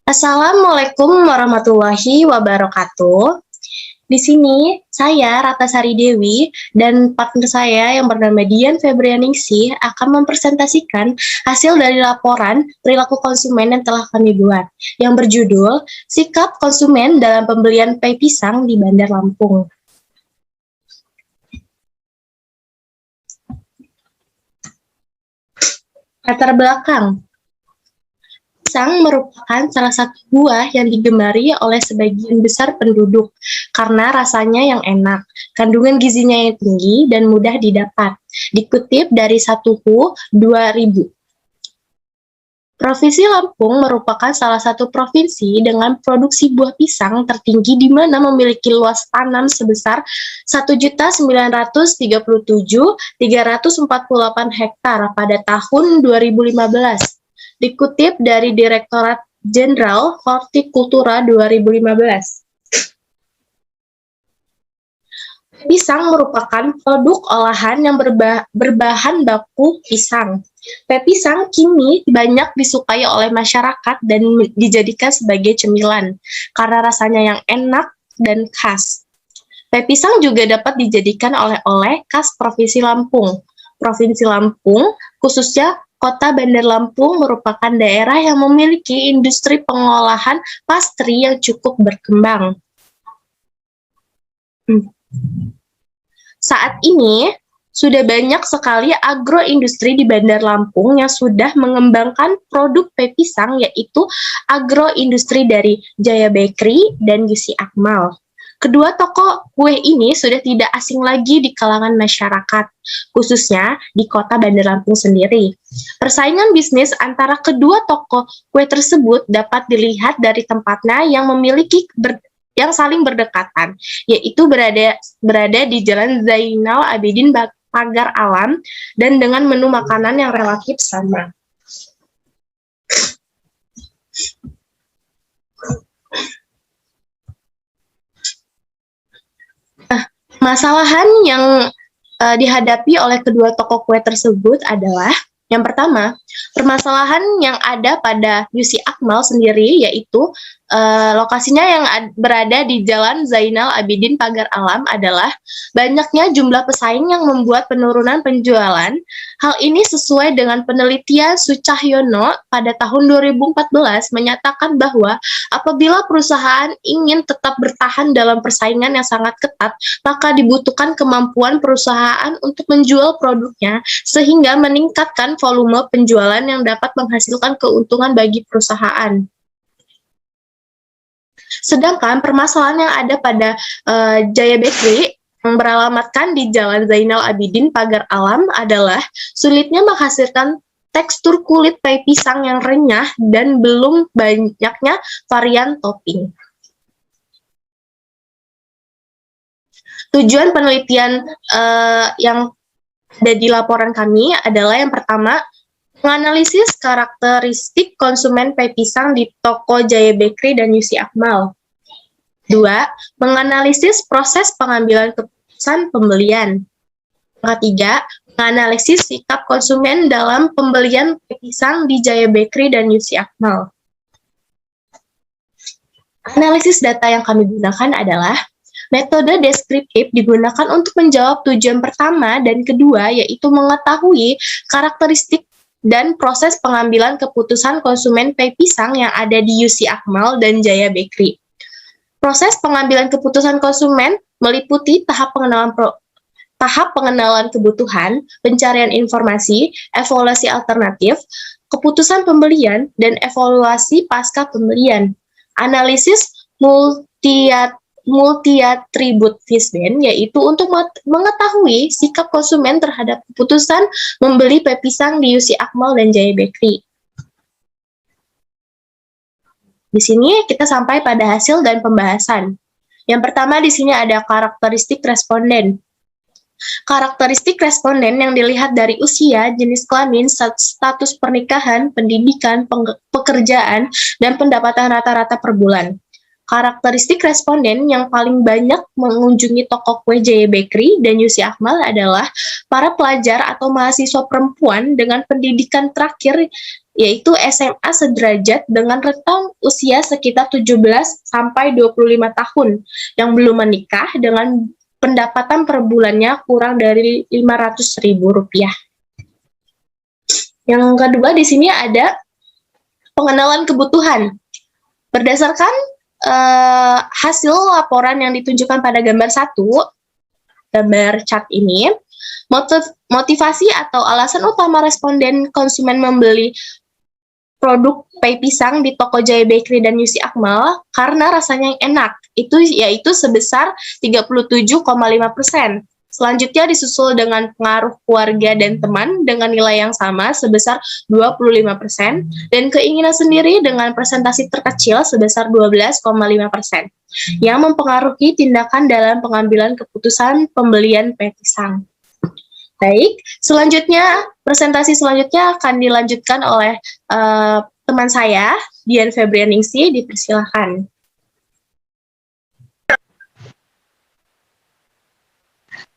Assalamualaikum warahmatullahi wabarakatuh. Di sini saya Ratasari Dewi dan partner saya yang bernama Dian Febrianingsih akan mempresentasikan hasil dari laporan perilaku konsumen yang telah kami buat yang berjudul Sikap Konsumen dalam Pembelian Pay Pisang di Bandar Lampung. Latar belakang. Pisang merupakan salah satu buah yang digemari oleh sebagian besar penduduk karena rasanya yang enak, kandungan gizinya yang tinggi, dan mudah didapat. Dikutip dari 1HU 2000. Provinsi Lampung merupakan salah satu provinsi dengan produksi buah pisang tertinggi di mana memiliki luas tanam sebesar 1.937.348 hektar pada tahun 2015. Dikutip dari Direktorat Jenderal Hortikultura 2015. Pisang merupakan produk olahan yang berbahan baku pisang. Teh pisang kini banyak disukai oleh masyarakat dan dijadikan sebagai cemilan karena rasanya yang enak dan khas. Teh pisang juga dapat dijadikan oleh-oleh khas Provinsi Lampung. Provinsi Lampung, khususnya Kota Bandar Lampung, merupakan daerah yang memiliki industri pengolahan pastry yang cukup berkembang. Saat ini, sudah banyak sekali agroindustri di Bandar Lampung yang sudah mengembangkan produk pay pisang, yaitu agroindustri dari Jaya Bakery dan Yusi Akmal. Kedua toko kue ini sudah tidak asing lagi di kalangan masyarakat, khususnya di kota Bandar Lampung sendiri. Persaingan bisnis antara kedua toko kue tersebut dapat dilihat dari tempatnya yang yang saling berdekatan, yaitu berada di Jalan Zainal Abidin Pagar Alam dan dengan menu makanan yang relatif sama. Masalahan yang dihadapi oleh kedua toko kue tersebut adalah yang pertama, permasalahan yang ada pada Yusi Akmal sendiri, yaitu lokasinya yang berada di Jalan Zainal Abidin Pagar Alam adalah banyaknya jumlah pesaing yang membuat penurunan penjualan. Hal ini sesuai dengan penelitian Sucahyono pada tahun 2014 menyatakan bahwa apabila perusahaan ingin tetap bertahan dalam persaingan yang sangat ketat, maka dibutuhkan kemampuan perusahaan untuk menjual produknya sehingga meningkatkan volume penjualan yang dapat menghasilkan keuntungan bagi perusahaan. Sedangkan permasalahan yang ada pada Jaya Bakery yang beralamatkan di Jalan Zainal Abidin Pagar Alam adalah sulitnya menghasilkan tekstur kulit pay pisang yang renyah dan belum banyaknya varian topping. Tujuan penelitian yang ada di laporan kami adalah yang pertama, menganalisis karakteristik konsumen pay pisang di toko Jaya Bakery dan Yusi Akmal. 2. Menganalisis proses pengambilan keputusan pembelian. Ketiga, menganalisis sikap konsumen dalam pembelian pay pisang di Jaya Bakery dan Yusi Akmal. Analisis data yang kami gunakan adalah metode deskriptif digunakan untuk menjawab tujuan pertama dan kedua, yaitu mengetahui karakteristik dan proses pengambilan keputusan konsumen pay pisang yang ada di Yusi Akmal dan Jaya Bakery. Proses pengambilan keputusan konsumen meliputi tahap pengenalan kebutuhan, pencarian informasi, evaluasi alternatif, keputusan pembelian, dan evaluasi pasca pembelian. Analisis multi-attribute Fishbane, yaitu untuk mengetahui sikap konsumen terhadap keputusan membeli pay pisang di Yusi Akmal dan Jaya Bakery. Di sini kita sampai pada hasil dan pembahasan. Yang pertama di sini ada karakteristik responden. Karakteristik responden yang dilihat dari usia, jenis kelamin, status pernikahan, pendidikan, pekerjaan, dan pendapatan rata-rata per bulan. Karakteristik responden yang paling banyak mengunjungi toko kue Jaya Bakery dan Yusi Akmal adalah para pelajar atau mahasiswa perempuan dengan pendidikan terakhir yaitu SMA sederajat dengan rentang usia sekitar 17 sampai 25 tahun yang belum menikah dengan pendapatan per bulannya kurang dari Rp500.000. Yang kedua di sini ada pengenalan kebutuhan. Berdasarkan hasil laporan yang ditunjukkan pada gambar 1, gambar chart ini, motivasi atau alasan utama responden konsumen membeli produk pie pisang di toko Jaya Bakery dan Yusi Akmal karena rasanya yang enak, yaitu sebesar 37,5%. Selanjutnya disusul dengan pengaruh keluarga dan teman dengan nilai yang sama sebesar 25%, dan keinginan sendiri dengan persentase terkecil sebesar 12,5%, yang mempengaruhi tindakan dalam pengambilan keputusan pembelian pie pisang. Baik, selanjutnya, presentasi selanjutnya akan dilanjutkan oleh teman saya, Dian Febrianingsih, dipersilakan.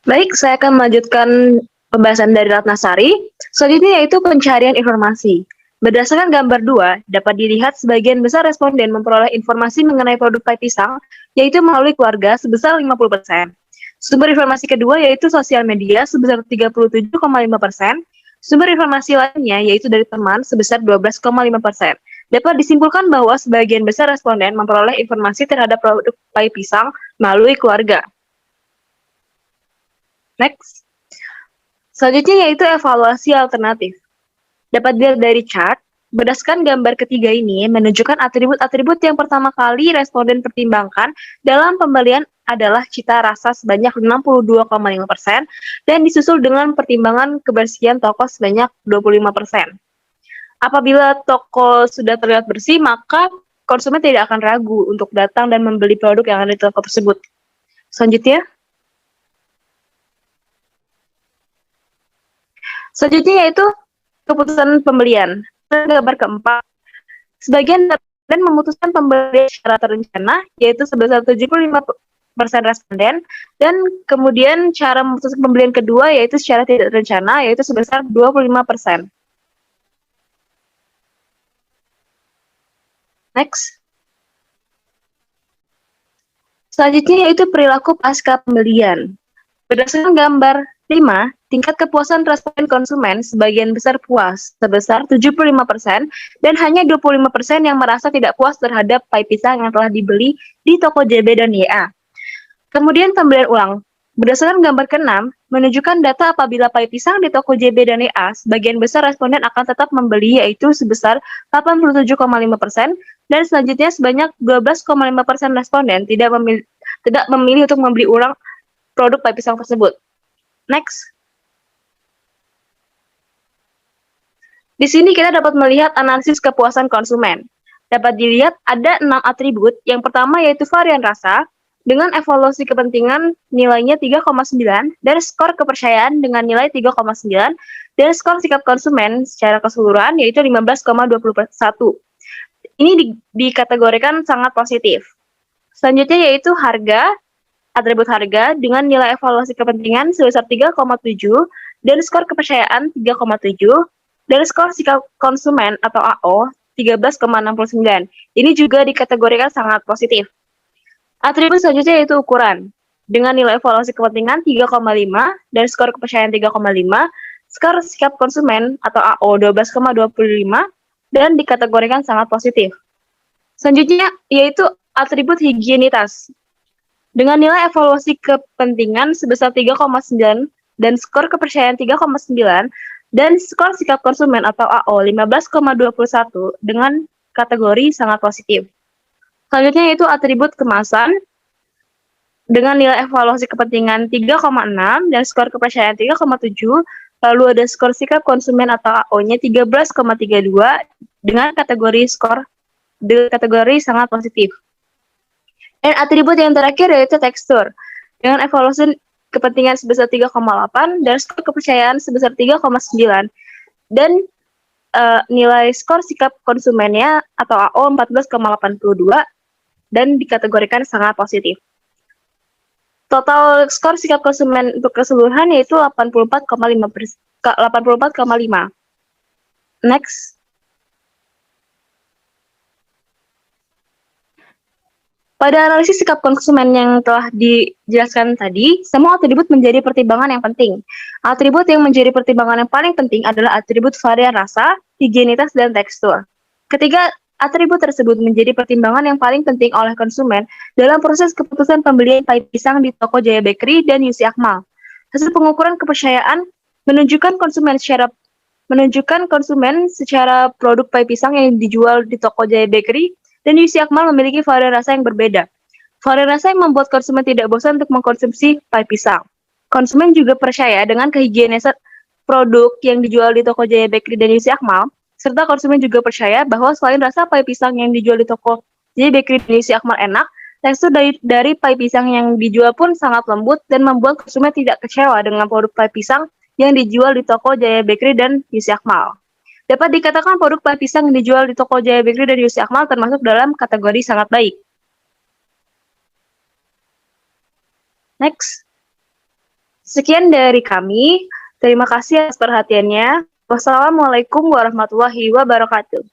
Baik, saya akan melanjutkan pembahasan dari Ratnasari. Selanjutnya yaitu pencarian informasi. Berdasarkan gambar 2, dapat dilihat sebagian besar responden memperoleh informasi mengenai produk pie pisang, yaitu melalui keluarga sebesar 50%. Sumber informasi kedua yaitu sosial media sebesar 37,5%. Sumber informasi lainnya yaitu dari teman sebesar 12,5%. Dapat disimpulkan bahwa sebagian besar responden memperoleh informasi terhadap produk pie pisang melalui keluarga. Next. Selanjutnya yaitu evaluasi alternatif. Dapat dilihat dari chart, berdasarkan gambar ketiga ini menunjukkan atribut-atribut yang pertama kali responden pertimbangkan dalam pembelian adalah cita rasa sebanyak 62,5% dan disusul dengan pertimbangan kebersihan toko sebanyak 25%. Apabila toko sudah terlihat bersih, maka konsumen tidak akan ragu untuk datang dan membeli produk yang ada di toko tersebut. Selanjutnya yaitu keputusan pembelian. Gambar keempat, sebagian responden memutuskan pembelian secara terencana, yaitu sebesar 75% responden, dan kemudian cara memutuskan pembelian kedua yaitu secara tidak terencana, yaitu sebesar 25%. Next. Selanjutnya yaitu perilaku pasca pembelian. Berdasarkan gambar 5, tingkat kepuasan responden konsumen sebagian besar puas, sebesar 75%, dan hanya 25% yang merasa tidak puas terhadap pie pisang yang telah dibeli di toko JB dan YA. Kemudian pembelian ulang. Berdasarkan gambar ke-6, menunjukkan data apabila pie pisang di toko JB dan YA, sebagian besar responden akan tetap membeli, yaitu sebesar 87,5%, dan selanjutnya sebanyak 12,5% responden tidak memilih untuk membeli ulang produk pie pisang tersebut. Next. Di sini kita dapat melihat analisis kepuasan konsumen. Dapat dilihat ada 6 atribut. Yang pertama yaitu varian rasa, dengan evaluasi kepentingan nilainya 3,9, dan skor kepercayaan dengan nilai 3,9, dan skor sikap konsumen secara keseluruhan yaitu 15,21. Ini dikategorikan sangat positif. Selanjutnya yaitu harga, atribut harga dengan nilai evaluasi kepentingan sebesar 3,7 dan skor kepercayaan 3,7 dan skor sikap konsumen atau AO 13,69. Ini juga dikategorikan sangat positif. Atribut selanjutnya yaitu ukuran dengan nilai evaluasi kepentingan 3,5 dan skor kepercayaan 3,5, skor sikap konsumen atau AO 12,25 dan dikategorikan sangat positif. Selanjutnya yaitu atribut higienitas dengan nilai evaluasi kepentingan sebesar 3,9 dan skor kepercayaan 3,9 dan skor sikap konsumen atau AO 15,21 dengan kategori sangat positif. Selanjutnya yaitu atribut kemasan dengan nilai evaluasi kepentingan 3,6 dan skor kepercayaan 3,7, lalu ada skor sikap konsumen atau AO-nya 13,32 dengan kategori sangat positif. Dan atribut yang terakhir yaitu tekstur dengan evaluasi kepentingan sebesar 3,8 dan skor kepercayaan sebesar 3,9 dan nilai skor sikap konsumennya atau AO 14,82 dan dikategorikan sangat positif. Total skor sikap konsumen untuk keseluruhan yaitu 84,5. Next. Pada analisis sikap konsumen yang telah dijelaskan tadi, semua atribut menjadi pertimbangan yang penting. Atribut yang menjadi pertimbangan yang paling penting adalah atribut varian rasa, higienitas, dan tekstur. Ketiga atribut tersebut menjadi pertimbangan yang paling penting oleh konsumen dalam proses keputusan pembelian pai pisang di toko Jaya Bakery dan Yusi Akmal. Hasil pengukuran kepercayaan menunjukkan konsumen secara produk pai pisang yang dijual di toko Jaya Bakery dan Yusi Akmal memiliki varian rasa yang berbeda. Varian rasa yang membuat konsumen tidak bosan untuk mengkonsumsi pai pisang. Konsumen juga percaya dengan kehigienisan produk yang dijual di toko Jaya Bakery dan Yusi Akmal, serta konsumen juga percaya bahwa selain rasa pai pisang yang dijual di toko Jaya Bakery dan Yusi Akmal enak, tekstur dari pai pisang yang dijual pun sangat lembut dan membuat konsumen tidak kecewa dengan produk pai pisang yang dijual di toko Jaya Bakery dan Yusi Akmal. Dapat dikatakan produk pai pisang yang dijual di toko Jaya Bakery dan Yusi Akmal termasuk dalam kategori sangat baik. Next. Sekian dari kami. Terima kasih atas perhatiannya. Wassalamualaikum warahmatullahi wabarakatuh.